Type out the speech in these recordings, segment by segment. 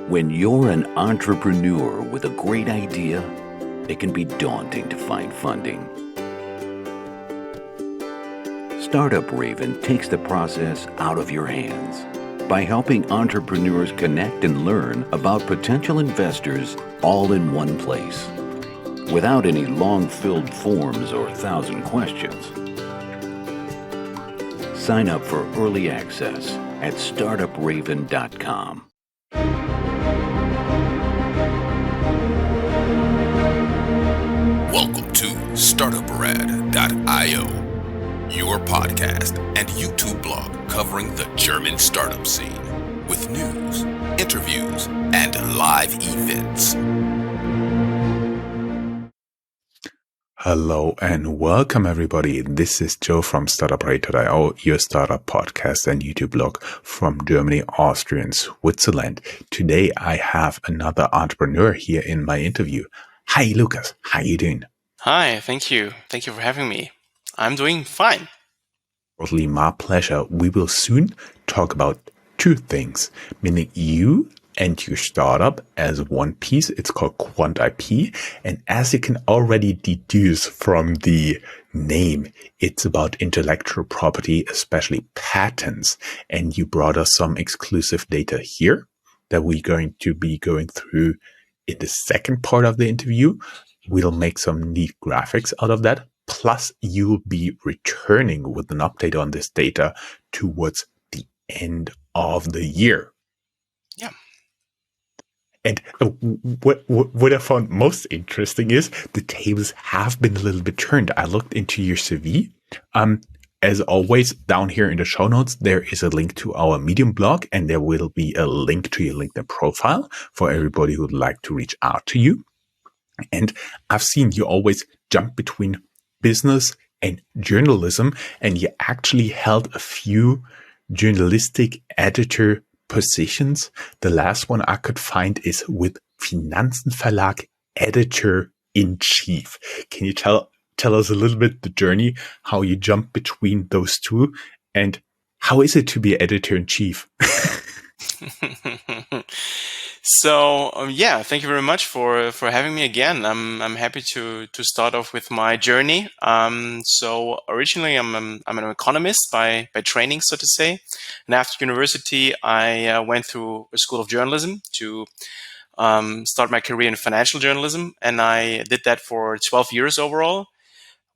When you're an entrepreneur with a great idea, it can be daunting to find funding. Startup Raven takes the process out of your hands by helping entrepreneurs connect and learn about potential investors all in one place, without any long-filled forms or 1,000 questions. Sign up for early access at Startuprad.io. Welcome to Startuprad.io, your podcast and YouTube blog covering the German startup scene with news, interviews, and live events. Hello and welcome everybody. This is Joe from Startuprad.io, your startup podcast and YouTube blog from Germany, Austria, and Switzerland. Today I have another entrepreneur here in my interview. Hi Lucas, how you doing? Hi, thank you. Thank you for having me. I'm doing fine. Totally my pleasure. We will soon talk about two things, meaning you and your startup as one piece. It's called QuantIP. And as you can already deduce from the name, it's about intellectual property, especially patents. And you brought us some exclusive data here that we're going to be going through in the second part of the interview. We'll make some neat graphics out of that. Plus, you'll be returning with an update on this data towards the end of the year. Yeah. And what I found most interesting is the tables have been a little bit turned. I looked into your CV. As always, down here in the show notes, there is a link to our Medium blog, and there will be a link to your LinkedIn profile for everybody who would like to reach out to you. And I've seen you always jump between business and journalism, and you actually held a few journalistic editor positions. The last one I could find is with Finanzenverlag Editor-in-Chief. Can you tell us a little bit the journey, how you jump between those two, and how is it to be editor-in-chief? So thank you very much for having me again. I'm happy to start off with my journey. So originally I'm an economist by training, so to say, and after university I went through a school of journalism to start my career in financial journalism, and I did that for 12 years overall.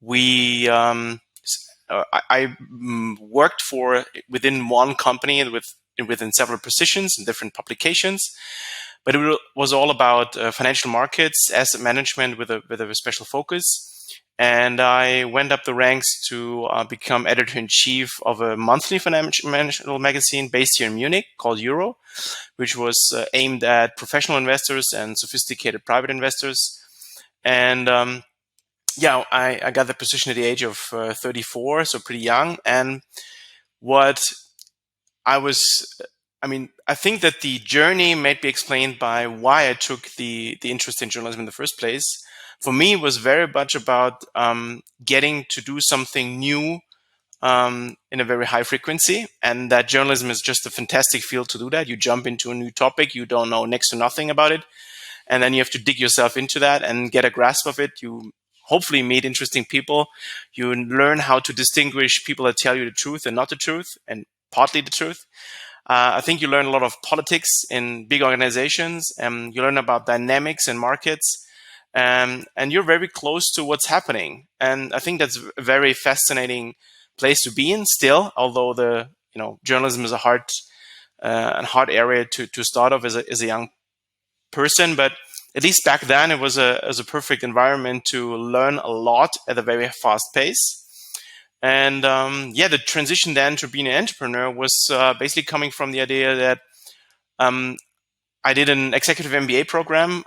I worked within one company within several positions in different publications, but it was all about financial markets, asset management with a special focus. And I went up the ranks to become editor-in-chief of a monthly financial magazine based here in Munich called Euro, which was aimed at professional investors and sophisticated private investors. And I got the position at the age of 34, so pretty young. And I think that the journey might be explained by why I took the interest in journalism in the first place. For me, it was very much about getting to do something new in a very high frequency, and that journalism is just a fantastic field to do that. You jump into a new topic, you don't know next to nothing about it, and then you have to dig yourself into that and get a grasp of it. You hopefully meet interesting people. You learn how to distinguish people that tell you the truth and not the truth, and partly the truth. I think you learn a lot of politics in big organizations, and you learn about dynamics in markets, and you're very close to what's happening. And I think that's a very fascinating place to be in still, although journalism is a hard area to start off as a young person. But at least back then, it was a perfect environment to learn a lot at a very fast pace. And the transition then to being an entrepreneur was basically coming from the idea that I did an executive MBA program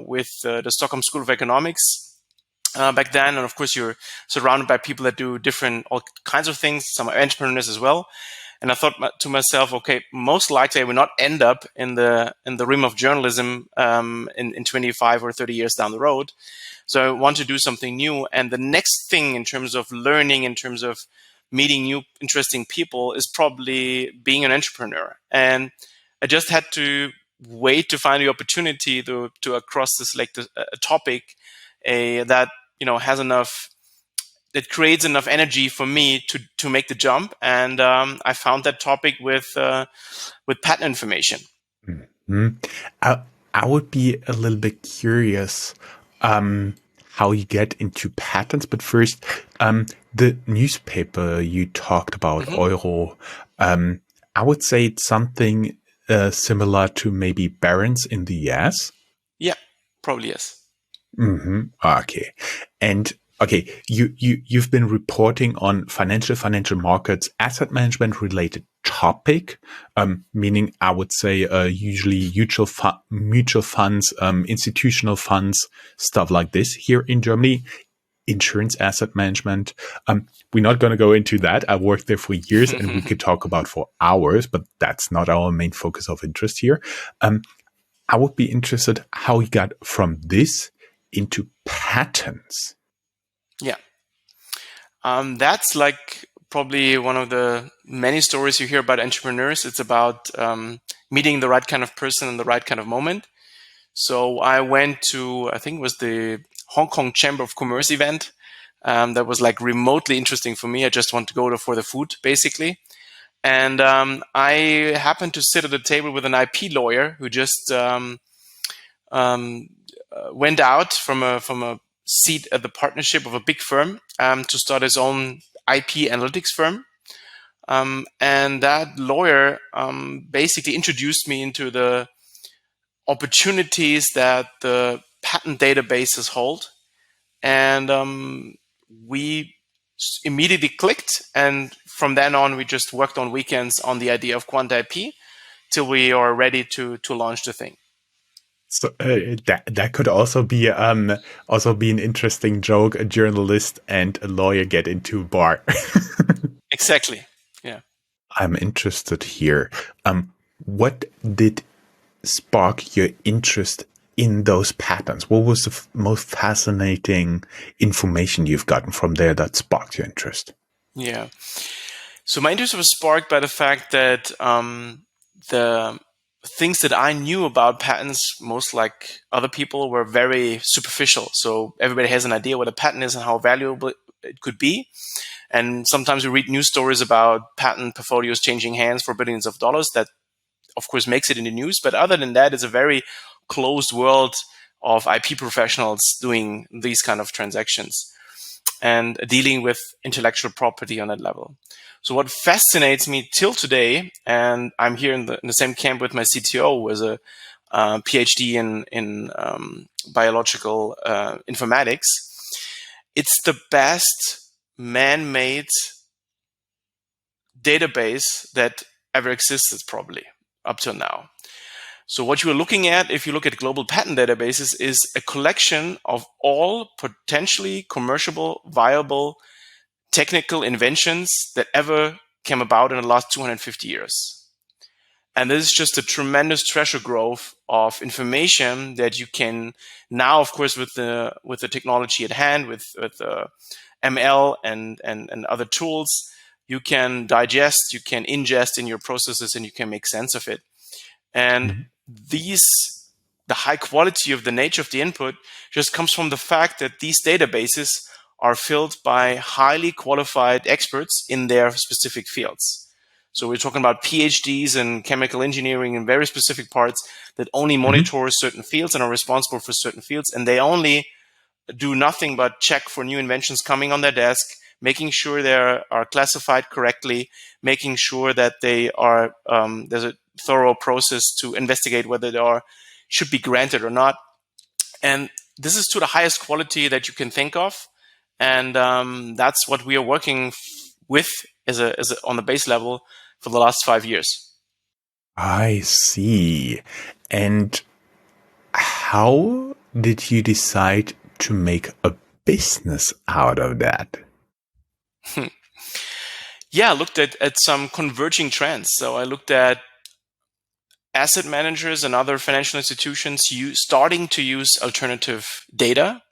with the Stockholm School of Economics back then. And of course, you're surrounded by people that do all kinds of things. Some are entrepreneurs as well. And I thought to myself, okay, most likely I will not end up in the realm of journalism in 25 or 30 years down the road. So I want to do something new. And the next thing in terms of learning, in terms of meeting new interesting people, is probably being an entrepreneur. And I just had to wait to find the opportunity to across this like a topic that has enough, that creates enough energy for me to make the jump. And I found that topic with patent information. Mhm. I would be a little bit curious how you get into patents, but first, the newspaper you talked about, Euro, I would say it's something similar to maybe Barron's in the US. Yeah, probably yes. Okay. And okay, you've been reporting on financial markets, asset management related topic, meaning I would say usually mutual funds, institutional funds, stuff like this here in Germany. Insurance asset management. We're not going to go into that. I worked there for years and we could talk about for hours, but that's not our main focus of interest here. I would be interested how you got from this into patents. Yeah. That's like probably one of the many stories you hear about entrepreneurs. It's about meeting the right kind of person in the right kind of moment. So I went to, I think it was the Hong Kong Chamber of Commerce event. That was like remotely interesting for me. I just want to go for the food, basically. And I happened to sit at a table with an IP lawyer who just went out from a seat at the partnership of a big firm to start his own IP analytics firm. And that lawyer basically introduced me into the opportunities that the patent databases hold. And we immediately clicked. And from then on, we just worked on weekends on the idea of QuantIP till we are ready to launch the thing. So that could also be an interesting joke. A journalist and a lawyer get into a bar. Exactly. Yeah. I'm interested here. What did spark your interest in those patterns? What was the most fascinating information you've gotten from there that sparked your interest? Yeah. So my interest was sparked by the fact that the things that I knew about patents, most like other people, were very superficial. So everybody has an idea what a patent is and how valuable it could be. And sometimes we read news stories about patent portfolios changing hands for billions of dollars. That, of course, makes it in the news. But other than that, it's a very closed world of IP professionals doing these kind of transactions and dealing with intellectual property on that level. So what fascinates me till today, and I'm here in the same camp with my CTO, who is a PhD in biological informatics. It's the best man-made database that ever existed, probably up till now. So what you are looking at, if you look at global patent databases, is a collection of all potentially commercial, viable technical inventions that ever came about in the last 250 years. And this is just a tremendous treasure trove of information that you can now, of course, with the technology at hand, with ML and other tools, you can digest, you can ingest in your processes, and you can make sense of it. And the high quality of the nature of the input just comes from the fact that these databases are filled by highly qualified experts in their specific fields. So we're talking about PhDs in chemical engineering in very specific parts that only monitor certain fields and are responsible for certain fields. And they only do nothing but check for new inventions coming on their desk, making sure they are classified correctly, making sure that they are there's a thorough process to investigate whether they should be granted or not. And this is to the highest quality that you can think of. And that's what we are working with as on the base level for the last 5 years. I see. And how did you decide to make a business out of that? Yeah, I looked at some converging trends. So I looked at asset managers and other financial institutions starting to use alternative data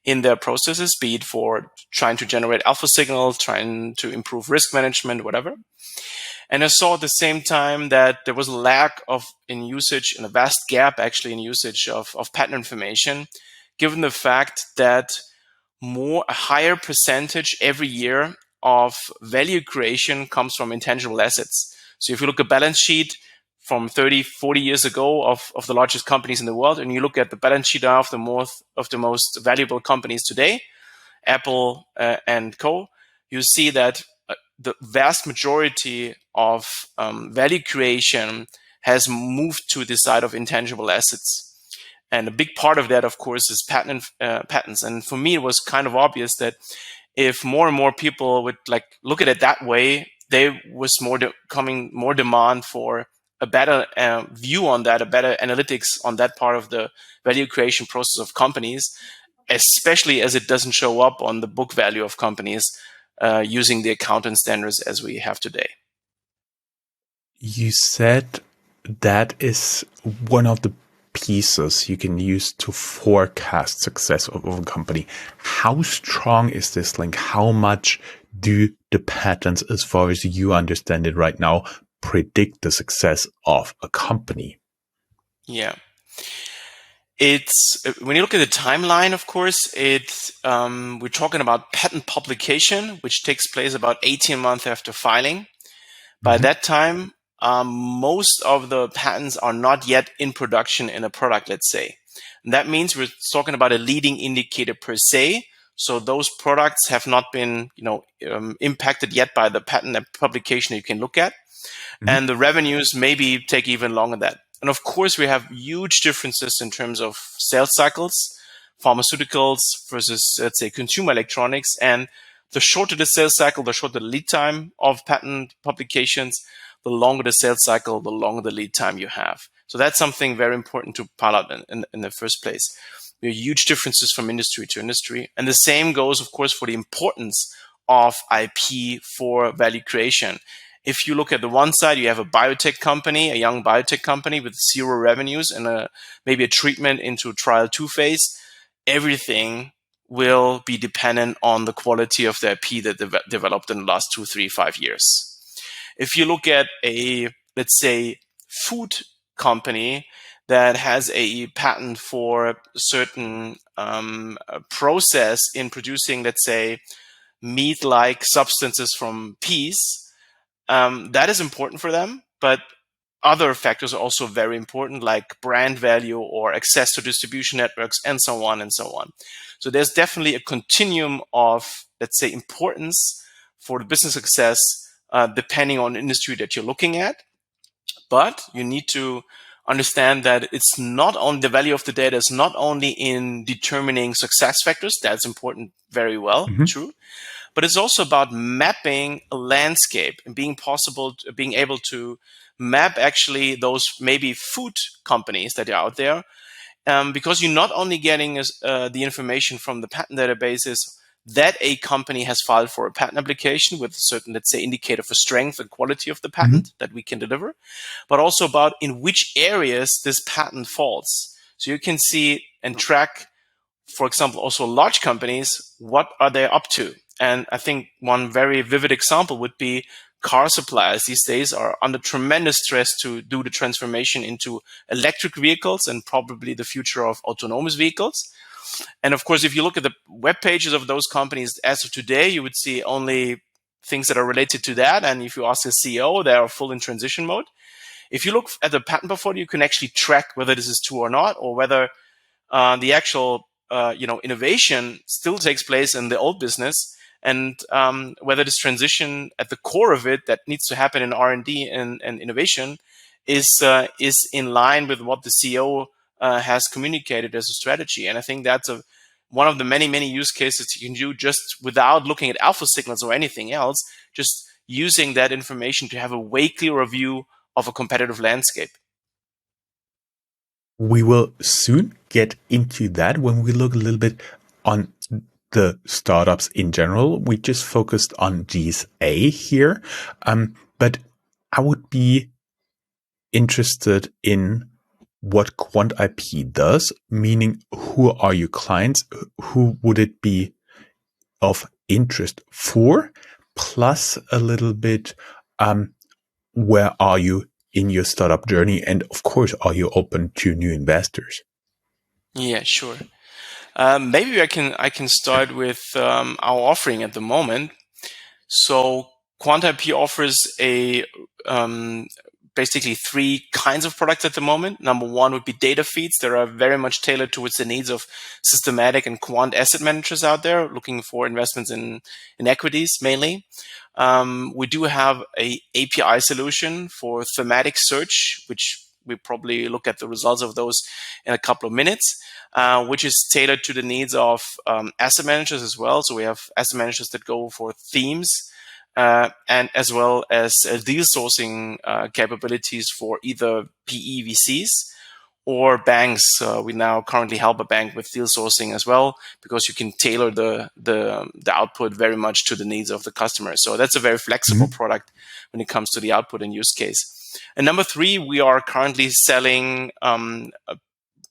in their processes, be it for trying to generate alpha signals, trying to improve risk management, whatever. And I saw at the same time that there was a lack in usage, and a vast gap actually in usage of patent information, given the fact that a higher percentage every year of value creation comes from intangible assets. So if you look at balance sheet from 30, 40 years ago of the largest companies in the world, and you look at the balance sheet of the most valuable companies today, Apple and co, you see that the vast majority of value creation has moved to the side of intangible assets. And a big part of that, of course, is patents. And for me, it was kind of obvious that if more and more people would look at it that way, there was coming more demand for a better view on that, a better analytics on that part of the value creation process of companies, especially as it doesn't show up on the book value of companies using the accounting standards as we have today. You said that is one of the pieces you can use to forecast success of a company. How strong is this link? How much do the patents, as far as you understand it right now, predict the success of a company? Yeah. It's when you look at the timeline, of course, we're talking about patent publication, which takes place about 18 months after filing. By that time, most of the patents are not yet in production in a product, let's say. And that means we're talking about a leading indicator per se. So those products have not been, impacted yet by the patent publication you can look at. And the revenues maybe take even longer than that. And of course, we have huge differences in terms of sales cycles, pharmaceuticals versus, let's say, consumer electronics. And the shorter the sales cycle, the shorter the lead time of patent publications, the longer the sales cycle, the longer the lead time you have. So that's something very important to call out in the first place. There are huge differences from industry to industry. And the same goes, of course, for the importance of IP for value creation. If you look at the one side, you have a biotech company, a young biotech company with zero revenues and maybe a treatment into trial 2 phase. Everything will be dependent on the quality of the IP that developed in the last 2, 3, 5 years. If you look at let's say, food company that has a patent for a certain process in producing, let's say, meat-like substances from peas, that is important for them, but other factors are also very important, like brand value or access to distribution networks, and so on and so on. So there's definitely a continuum of, let's say, importance for the business success, depending on the industry that you're looking at. But you need to understand that it's not only the value of the data is not only in determining success factors. That's important, very well, true. But it's also about mapping a landscape and being able to map actually those maybe food companies that are out there, because you're not only getting the information from the patent databases that a company has filed for a patent application with a certain, let's say, indicator for strength and quality of the patent that we can deliver, but also about in which areas this patent falls. So you can see and track, for example, also large companies, what are they up to? And I think one very vivid example would be car suppliers these days are under tremendous stress to do the transformation into electric vehicles and probably the future of autonomous vehicles. And of course, if you look at the web pages of those companies as of today, you would see only things that are related to that. And if you ask the CEO, they are full in transition mode. If you look at the patent portfolio, you can actually track whether this is true or not, or whether the actual innovation still takes place in the old business, and whether this transition at the core of it that needs to happen in R&D and innovation is in line with what the CEO has communicated as a strategy. And I think that's one of the many, many use cases you can do just without looking at alpha signals or anything else, just using that information to have a way clearer view of a competitive landscape. We will soon get into that when we look a little bit on the startups in general. We just focused on GSA here. But I would be interested in what QuantIP does, meaning who are your clients? Who would it be of interest for? Plus a little bit, where are you in your startup journey? And of course, are you open to new investors? Yeah, sure. Maybe I can start with our offering at the moment. So QuantIP offers basically three kinds of products at the moment. Number one would be data feeds that are very much tailored towards the needs of systematic and quant asset managers out there looking for investments in equities mainly. We do have a API solution for thematic search, which we probably look at the results of those in a couple of minutes, which is tailored to the needs of asset managers as well. So we have asset managers that go for themes, and as well as deal sourcing capabilities for either PE VCs or banks. We now currently help a bank with deal sourcing as well, because you can tailor the output very much to the needs of the customer. So that's a very flexible product when it comes to the output and use case. And number three, we are currently selling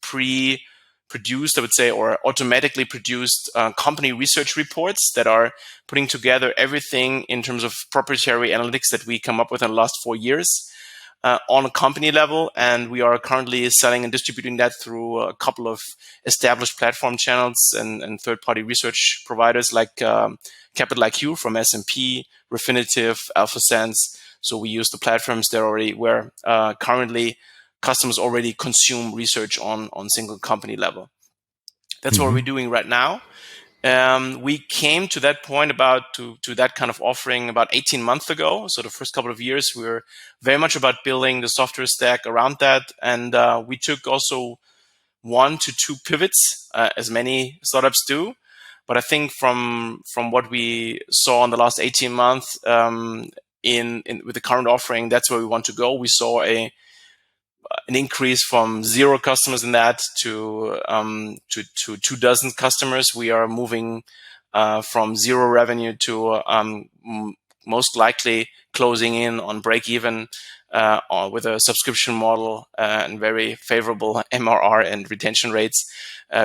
pre-produced, I would say, or automatically produced company research reports that are putting together everything in terms of proprietary analytics that we come up with in the last 4 years on a company level. And we are currently selling and distributing that through a couple of established platform channels and third-party research providers like Capital IQ from S&P, Refinitiv, AlphaSense. So we use the platforms there already, where currently customers already consume research on single company level. That's what we're doing right now. We came to that point to that kind of offering about 18 months ago. So the first couple of years, we were very much about building the software stack around that. And we took also 1 to 2 pivots, as many startups do. But I think from what we saw in the last 18 months, with the current offering, that's where we want to go. We saw an increase from 0 customers in that to 24 customers. We are moving from 0 revenue to most likely closing in on break even with a subscription model and very favorable MRR and retention rates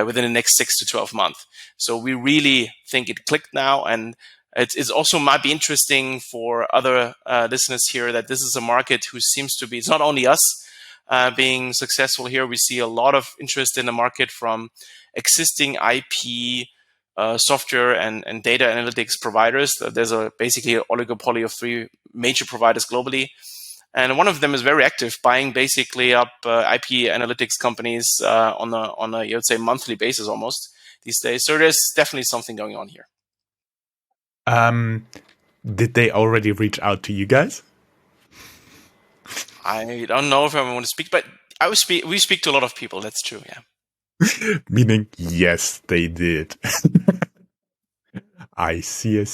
within the next 6 to 12 months. So we really think it clicked now, and it also might be interesting for other listeners here that this is a market who seems to be, it's not only us being successful here. We see a lot of interest in the market from existing IP software and data analytics providers. There's basically an oligopoly of 3 major providers globally. And one of them is very active, buying basically up IP analytics companies on a you would say monthly basis almost these days. So there's definitely something going on here. Did they already reach out to you guys? I don't know if I want to speak, but we speak to a lot of people. That's true, yeah. Meaning, yes, they did. I see.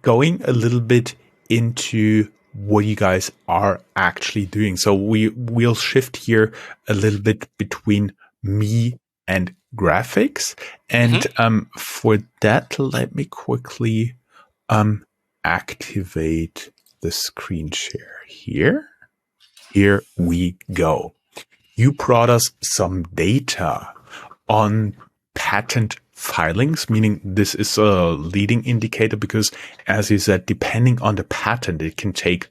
Going a little bit into what you guys are actually doing. So we'll shift here a little bit between me and graphics. And for that, let me quickly activate the screen share here. Here we go. You brought us some data on patent filings, meaning this is a leading indicator because, as you said, depending on the patent, it can take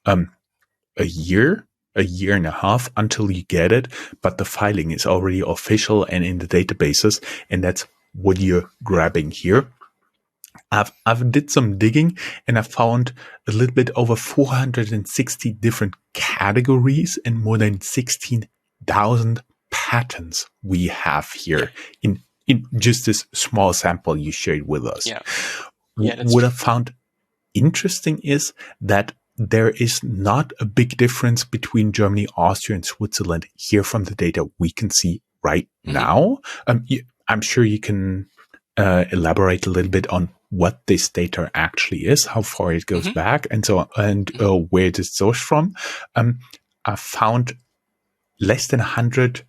a year and a half until you get it, but the filing is already official and in the databases, and that's what you're grabbing here. I've did some digging and I found a little bit over 460 different categories and more than 16,000 patents we have here in just this small sample you shared with us. What I found interesting is that there is not a big difference between Germany, Austria, and Switzerland here from the data we can see right now. I'm sure you can elaborate a little bit on what this data actually is, how far it goes back, and so on, and where it is sourced from. I found less than 100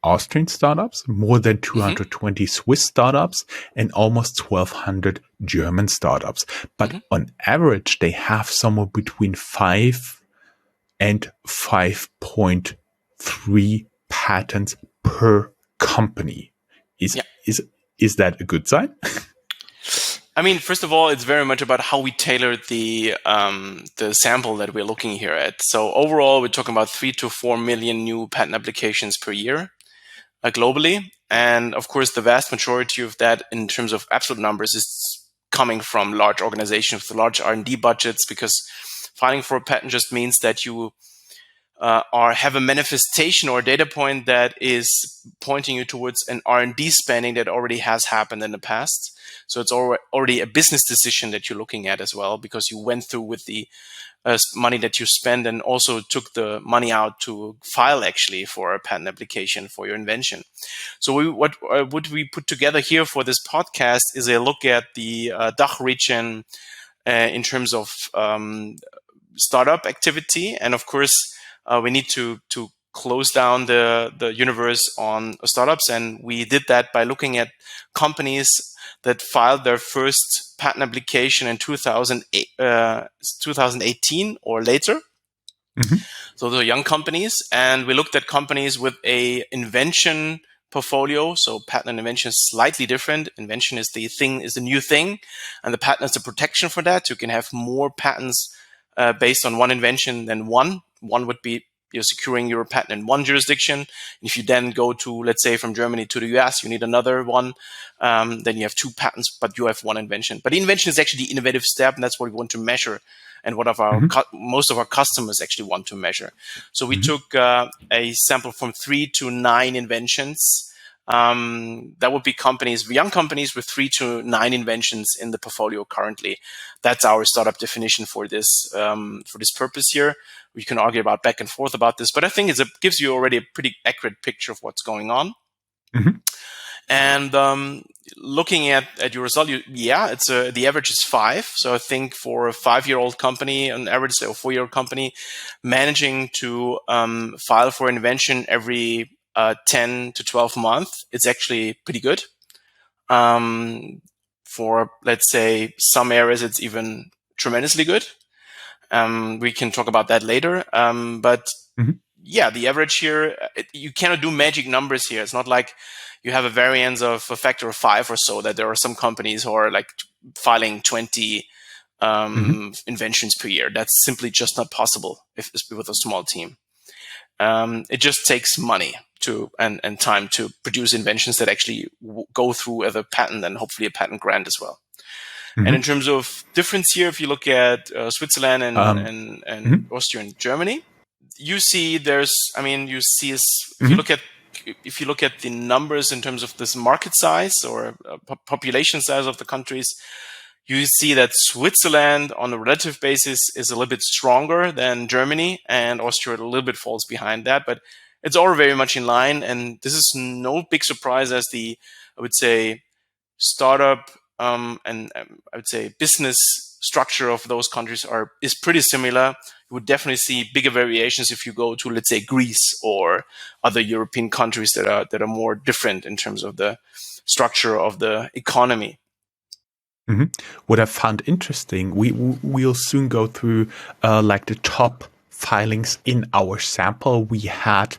Austrian startups, more than 220 Swiss startups, and almost 1,200 German startups. But on average, they have somewhere between 5 and 5.3 patents per company. Is that a good sign? I mean, first of all, it's very much about how we tailor the sample that we're looking here at. So overall, we're talking about 3 to 4 million new patent applications per year globally. And of course, the vast majority of that in terms of absolute numbers is coming from large organizations with large R&D budgets, because filing for a patent just means that you have a manifestation or a data point that is pointing you towards an R&D spending that already has happened in the past. So it's already a business decision that you're looking at as well, because you went through with the money that you spend and also took the money out to file actually for a patent application for your invention. So what we put together here for this podcast is a look at the DACH region in terms of startup activity. And of course, we need to close down the universe on startups. And we did that by looking at companies that filed their first patent application in 2018 or later. Mm-hmm. So they're young companies. And we looked at companies with a invention portfolio. So patent and invention is slightly different. Invention is the new thing. And the patent is the protection for that. You can have more patents based on one invention than one. One would be you're securing your patent in one jurisdiction. If you then go to, let's say, from Germany to the US, you need another one. Then you have two patents, but you have one invention. But the invention is actually the innovative step, and that's what we want to measure, and what of our most of our customers actually want to measure. So we took a sample from 3 to 9 inventions. That would be young companies with 3 to 9 inventions in the portfolio currently. That's our startup definition for this purpose here. We can argue about back and forth about this, but I think it gives you already a pretty accurate picture of what's going on. Mm-hmm. And looking at your result, the average is 5. So I think for a 5-year-old company, on average, or 4-year-old company, managing to file for invention every 10 to 12 months, it's actually pretty good. For, let's say, some areas, it's even tremendously good. We can talk about that later. But the average here, you cannot do magic numbers here. It's not like you have a variance of a factor of 5 or so, that there are some companies who are like filing 20 inventions per year. That's simply just not possible with a small team. It just takes money and time to produce inventions that actually go through as a patent and hopefully a patent grant as well. And in terms of difference here, if you look at Switzerland and Austria and Germany, you see if you look at the numbers in terms of this market size or population size of the countries, you see that Switzerland on a relative basis is a little bit stronger than Germany, and Austria a little bit falls behind that, but it's all very much in line. And this is no big surprise, as I would say, startup and I would say business structure of those countries is pretty similar. You would definitely see bigger variations if you go to, let's say, Greece or other European countries that are more different in terms of the structure of the economy. Mm-hmm. What I found interesting, we'll soon go through like the top filings in our sample we had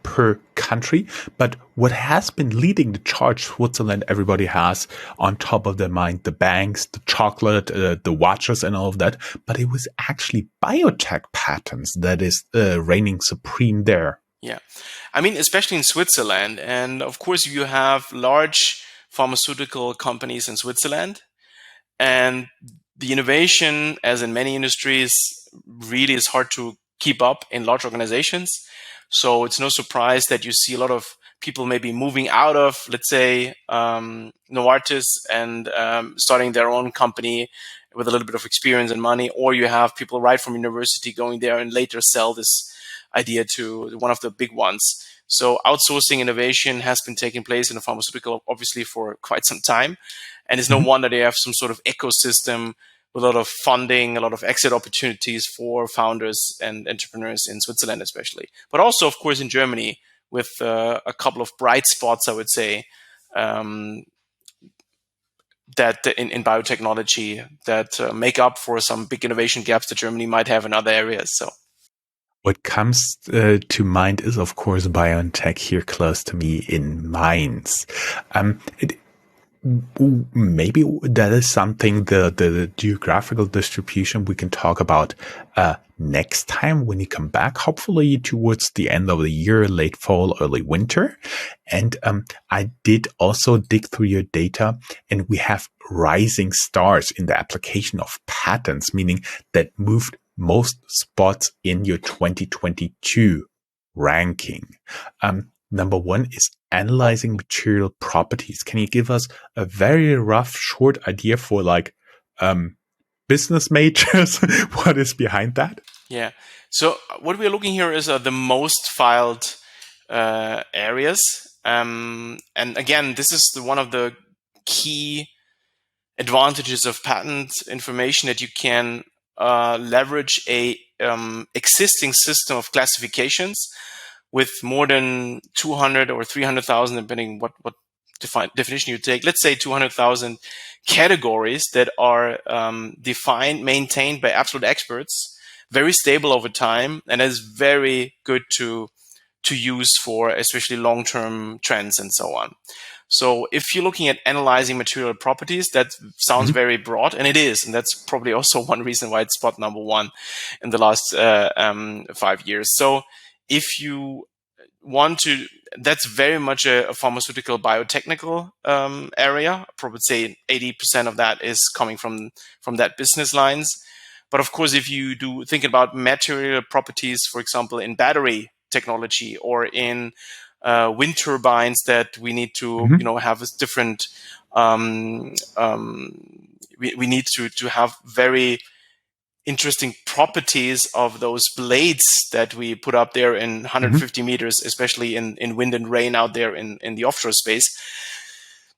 per country. But what has been leading the charge, Switzerland, everybody has on top of their mind the banks, the chocolate, the watches and all of that. But it was actually biotech patents that is reigning supreme there. Yeah. I mean, especially in Switzerland. And of course, you have large pharmaceutical companies in Switzerland. And the innovation, as in many industries, really is hard to keep up in large organizations. So it's no surprise that you see a lot of people maybe moving out of, let's say, Novartis and starting their own company with a little bit of experience and money, or you have people right from university going there and later sell this idea to one of the big ones. So outsourcing innovation has been taking place in the pharmaceutical, obviously, for quite some time. And it's no wonder they have some sort of ecosystem with a lot of funding, a lot of exit opportunities for founders and entrepreneurs in Switzerland, especially. But also, of course, in Germany, with a couple of bright spots, I would say, that in biotechnology that make up for some big innovation gaps that Germany might have in other areas. So, what comes to mind is, of course, BioNTech here close to me in Mainz. Maybe that is something, the geographical distribution we can talk about next time when you come back, hopefully towards the end of the year, late fall, early winter. And I did also dig through your data, and we have rising stars in the application of patents, meaning that moved most spots in your 2022 ranking. Number one is analyzing material properties. Can you give us a very rough, short idea for business majors? What is behind that? Yeah. So what we're looking here is the most filed areas. And again, this is one of the key advantages of patent information, that you can leverage a existing system of classifications with more than 200 or 300,000, depending what definition you take. Let's say 200,000 categories that are defined, maintained by absolute experts, very stable over time, and is very good to use for especially long-term trends and so on. So if you're looking at analyzing material properties, that sounds very broad, and it is. And that's probably also one reason why it's spot number one in the last 5 years. So if you want to, that's very much a pharmaceutical biotechnical area. I probably say 80% of that is coming from that business lines. But of course, if you do think about material properties, for example, in battery technology or in wind turbines, that we need to have a different we need to have very interesting properties of those blades that we put up there in 150 meters, especially in wind and rain out there in the offshore space.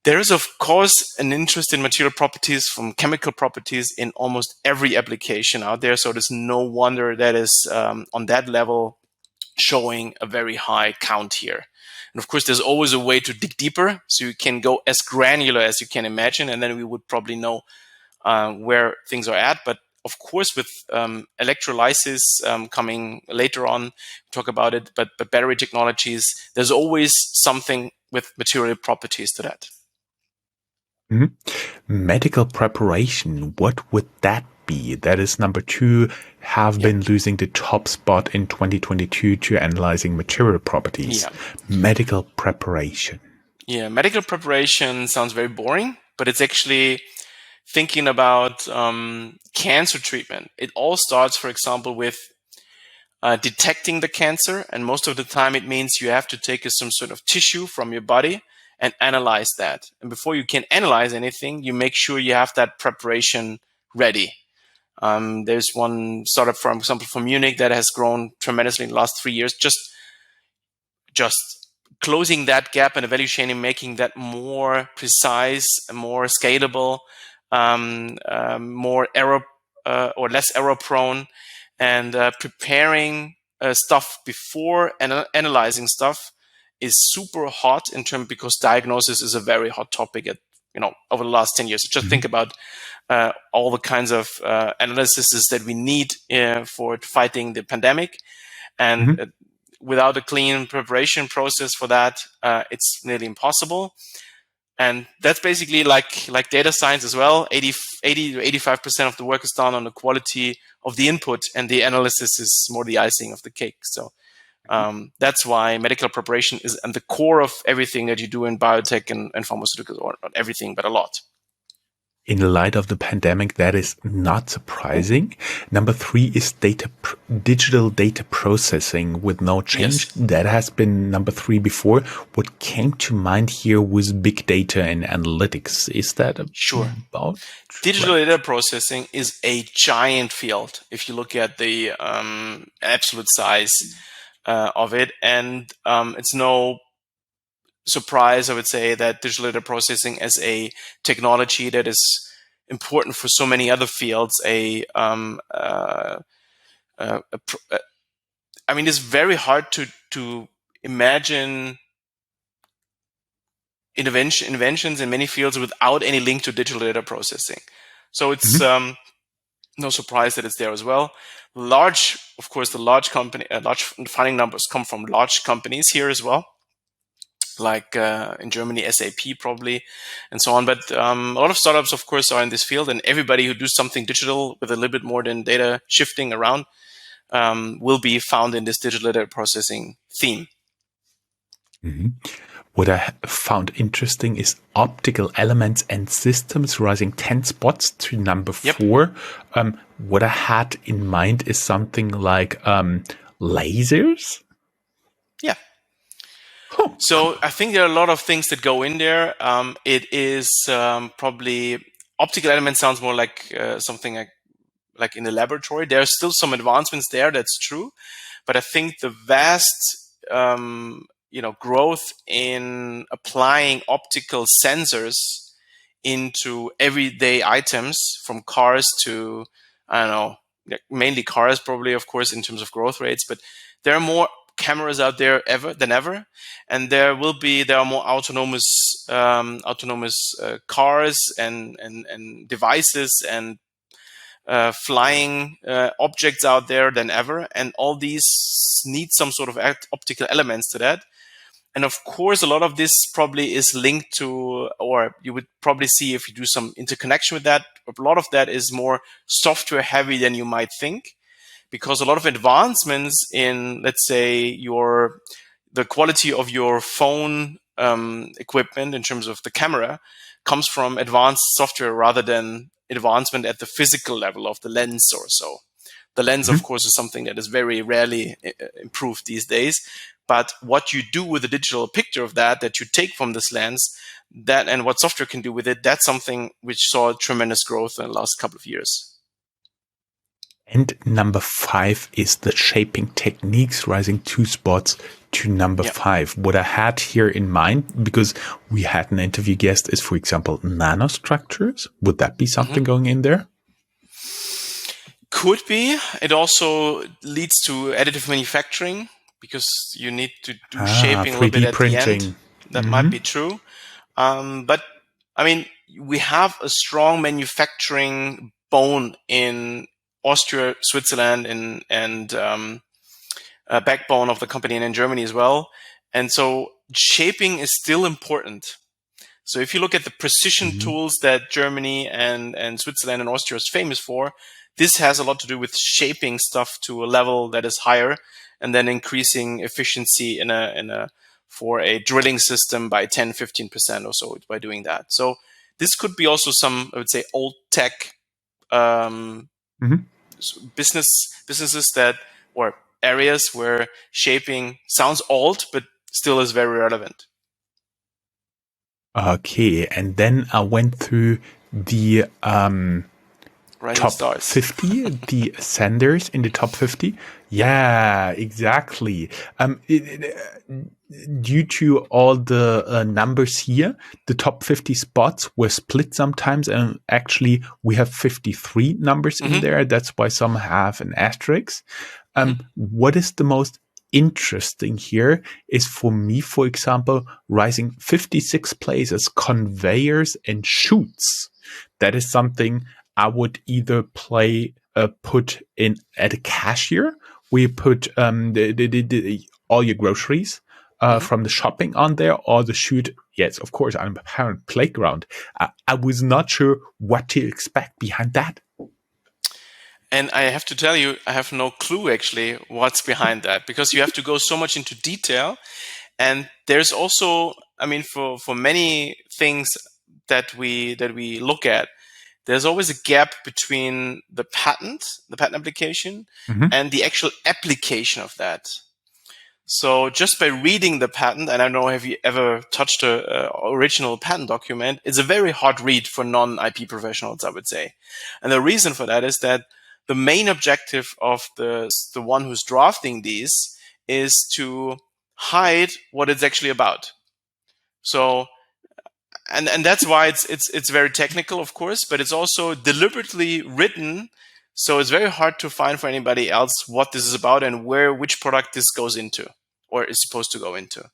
There is, of course, an interest in material properties from chemical properties in almost every application out there. So there's no wonder that is on that level showing a very high count here. And of course, there's always a way to dig deeper, so you can go as granular as you can imagine, and then we would probably know where things are at. But of course, with electrolysis coming later on, talk about it, but battery technologies, there's always something with material properties to that. Medical preparation, what would that be? That is number two, have been losing the top spot in 2022 to analyzing material properties. Medical preparation. Yeah, medical preparation sounds very boring, but it's actually thinking about cancer treatment. It all starts, for example, with detecting the cancer. And most of the time it means you have to take some sort of tissue from your body and analyze that. And before you can analyze anything, you make sure you have that preparation ready. There's one startup, for example, from Munich that has grown tremendously in the last 3 years, just closing that gap in the value chain and making that more precise, more scalable, more error or less error prone, and preparing stuff before analyzing stuff is super hot in terms, because diagnosis is a very hot topic over the last 10 years. Just think about all the kinds of analyses that we need for fighting the pandemic, and without a clean preparation process for that, it's nearly impossible. And that's basically like data science as well. 80 to 85% of the work is done on the quality of the input, and the analysis is more the icing of the cake. So that's why medical preparation is at the core of everything that you do in biotech and pharmaceuticals, or not everything, but a lot. In light of the pandemic, that is not surprising. Number three is digital data processing with no change. Yes. That has been number three before. What came to mind here was big data and analytics. Is that about? Digital data processing is a giant field if you look at the absolute size of it. And it's no surprise, I would say, that digital data processing as a technology that is important for so many other fields. I mean, it's very hard to imagine inventions in many fields without any link to digital data processing. So it's no surprise that it's there as well. Of course, the large funding numbers come from large companies here as well. like in Germany, SAP probably, and so on. But a lot of startups, of course, are in this field, and everybody who does something digital with a little bit more than data shifting around will be found in this digital data processing theme. Mhm. What I found interesting is optical elements and systems rising 10 spots to number Yep. 4. What I had in mind is something like lasers. Yeah. Huh. So I think there are a lot of things that go in there. It is probably optical elements sounds more like something like in the laboratory. There are still some advancements there. That's true, but I think the vast growth in applying optical sensors into everyday items, from cars to, I don't know, mainly cars probably, of course, in terms of growth rates, but there are more cameras out there than ever, and there are more autonomous cars and devices and flying objects out there than ever, and all these need some sort of optical elements to that. And of course, a lot of this probably is linked to, or you would probably see if you do some interconnection with that, a lot of that is more software heavy than you might think, because a lot of advancements in, let's say, the quality of your phone equipment in terms of the camera comes from advanced software rather than advancement at the physical level of the lens or so. The lens, of course, is something that is very rarely improved these days. But what you do with a digital picture of that you take from this lens, and what software can do with it, that's something which saw tremendous growth in the last couple of years. And number 5 is the shaping techniques, rising 2 spots to number 5. What I had here in mind, because we had an interview guest, is, for example, nanostructures. Would that be something going in there? Could be. It also leads to additive manufacturing, because you need to do shaping a little bit at printing. the end. That might be true. But I mean, we have a strong manufacturing bone in Austria, Switzerland, and a backbone of the company, and in Germany as well. And so shaping is still important. So if you look at the precision tools that Germany and Switzerland and Austria is famous for, this has a lot to do with shaping stuff to a level that is higher, and then increasing efficiency for a drilling system by 10-15% or so by doing that. So this could be also some, I would say, old tech businesses or areas where shaping sounds old but still is very relevant. Okay, and then I went through the top stars. 50, the senders in the top 50. Yeah, exactly. Due to all the numbers here, the top 50 spots were split sometimes, and actually we have 53 numbers in there. That's why some have an asterisk. What is the most interesting here is, for me, for example, rising 56 places, conveyors and chutes. That is something I would either put in at a cashier, where you put all your groceries from the shopping on there, or the chute. Yes, of course, on a parent playground. I was not sure what to expect behind that. And I have to tell you, I have no clue actually what's behind that, because you have to go so much into detail. And there's also, I mean, for many things that we look at, there's always a gap between the patent application, and the actual application of that. So just by reading the patent, and I don't know, have you ever touched a original patent document? It's a very hard read for non-IP professionals, I would say. And the reason for that is that the main objective of the one who's drafting these is to hide what it's actually about. So, and that's why it's very technical, of course, but it's also deliberately written. So it's very hard to find for anybody else what this is about and which product this goes into or is supposed to go into.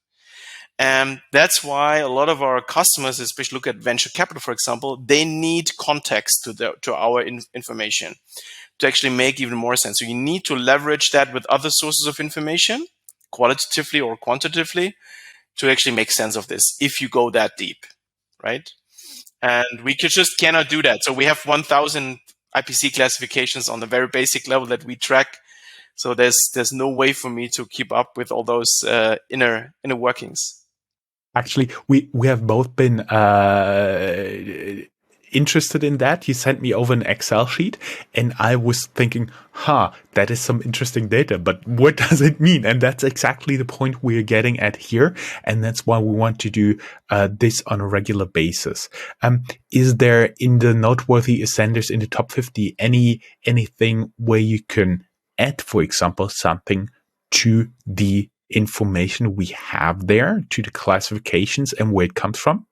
And that's why a lot of our customers, especially look at venture capital, for example, they need context to our information to actually make even more sense. So you need to leverage that with other sources of information, qualitatively or quantitatively, to actually make sense of this if you go that deep, right? And we just cannot do that. So we have 1,000 IPC classifications on the very basic level that we track. So there's no way for me to keep up with all those inner workings. Actually, we have both been interested in that. You sent me over an Excel sheet and I was thinking, that is some interesting data, but what does it mean? And that's exactly the point we're getting at here. And that's why we want to do this on a regular basis. Is there in the noteworthy ascenders in the top 50 anything where you can add, for example, something to the information we have there, to the classifications and where it comes from?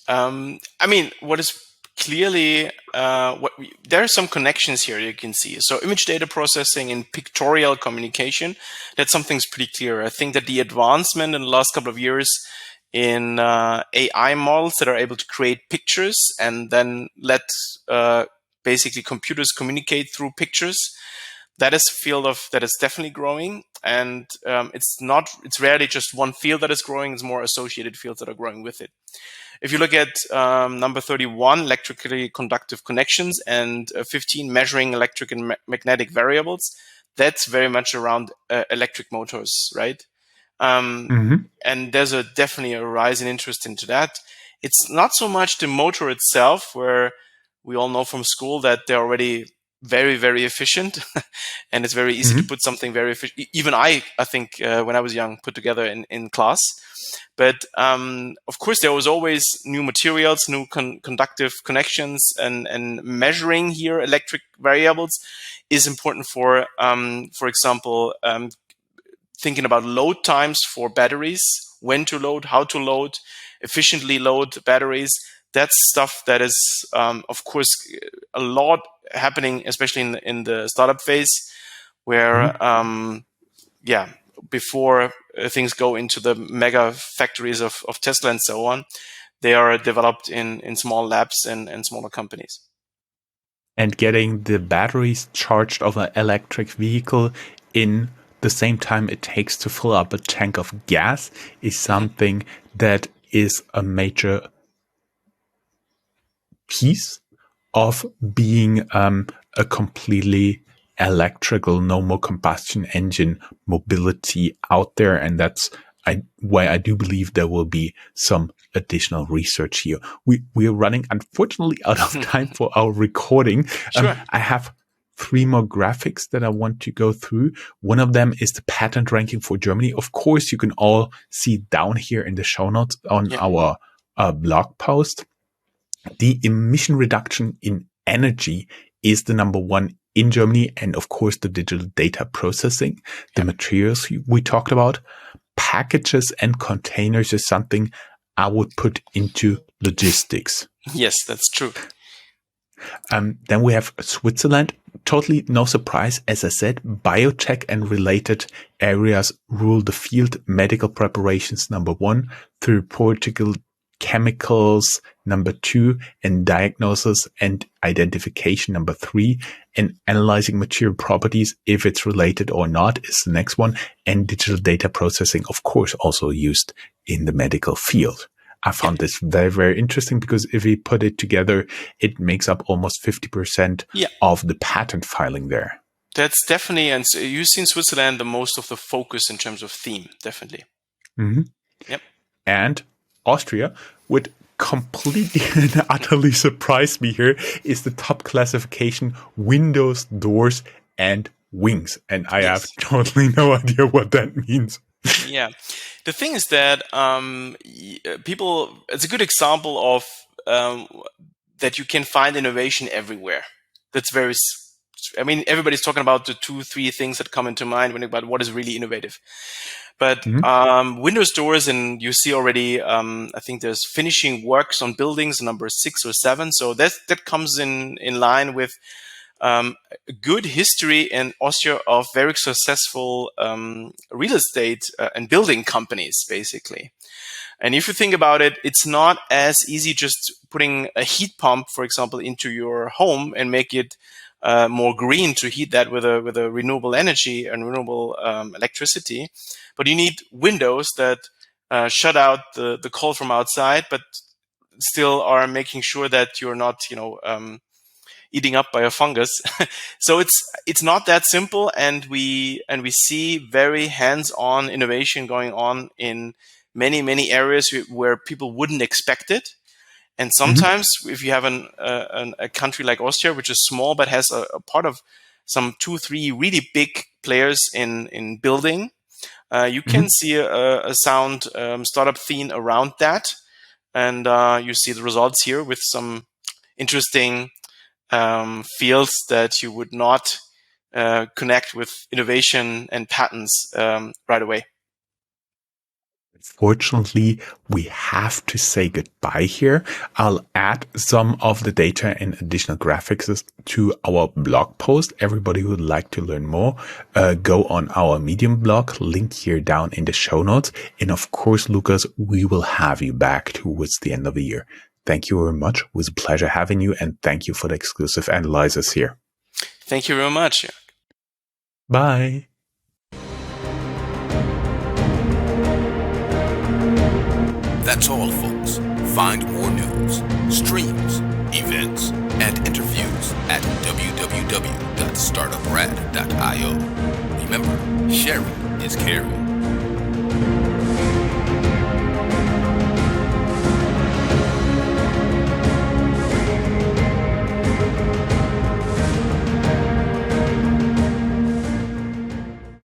What is clearly there are some connections here you can see. So image data processing and pictorial communication, that's something's pretty clear. I think that the advancement in the last couple of years in AI models that are able to create pictures and then let basically computers communicate through pictures, that is a field that is definitely growing. And it's rarely just one field that is growing, it's more associated fields that are growing with it. If you look at number 31, electrically conductive connections, and 15, measuring electric and magnetic variables, that's very much around electric motors, right? And there's definitely a rise in interest into that. It's not so much the motor itself, where we all know from school that they're already very, very efficient, and it's very easy to put something very efficient. Even I think when I was young, put together in class. But of course, there was always new materials, new conductive connections, and measuring here electric variables is important for example, thinking about load times for batteries, when to load, how to load, efficiently load batteries. That's stuff that is, of course, a lot happening, especially in the startup phase, where, before things go into the mega factories of Tesla and so on, they are developed in small labs and smaller companies. And getting the batteries charged of an electric vehicle in the same time it takes to fill up a tank of gas is something that is a major piece of being a completely electrical, no more combustion engine mobility out there. And that's why I do believe there will be some additional research here. We are running, unfortunately, out of time for our recording. Sure. I have 3 more graphics that I want to go through. One of them is the patent ranking for Germany. Of course, you can all see down here in the show notes on our blog post. The emission reduction in energy is the number 1 in Germany. And of course, the digital data processing, the materials we talked about, packages and containers is something I would put into logistics. Yes, that's true. Then we have Switzerland. Totally no surprise. As I said, biotech and related areas rule the field. Medical preparations, number 1. Therapeutical chemicals, number 2, and diagnosis and identification, number 3, and analyzing material properties, if it's related or not, is the next one. And digital data processing, of course, also used in the medical field. I found this very, very interesting because if we put it together, it makes up almost 50% of the patent filing there. That's definitely, and so you see in Switzerland the most of the focus in terms of theme, definitely. Yep. And Austria would completely and utterly surprise me here is the top classification: windows, doors, and wings. And I have totally no idea what that means. Yeah. The thing is that it's a good example of that you can find innovation everywhere. That's everybody's talking about the 2-3 things that come into mind when about what is really innovative. But windows, doors, and you see already, I think there's finishing works on buildings, number 6 or 7. So that comes in line with a good history in Austria of very successful real estate and building companies, basically. And if you think about it, it's not as easy just putting a heat pump, for example, into your home and make it more green to heat that with a renewable energy and renewable electricity. But you need windows that shut out the cold from outside, but still are making sure that you're not, eating up by a fungus. So it's not that simple, and we see very hands-on innovation going on in many areas where people wouldn't expect it. And sometimes, if you have a country like Austria, which is small but has a part of some 2-3 really big players in building, you can see a sound startup theme around that, and you see the results here with some interesting fields that you would not connect with innovation and patents right away. Unfortunately, we have to say goodbye here. I'll add some of the data and additional graphics to our blog post. Everybody who would like to learn more, go on our Medium blog, link here down in the show notes. And of course, Lucas, we will have you back towards the end of the year. Thank you very much. It was a pleasure having you, and thank you for the exclusive analysis here. Thank you very much. Bye. That's all, folks. Find more news, streams, events, and interviews at www.startuprad.io. Remember, sharing is caring.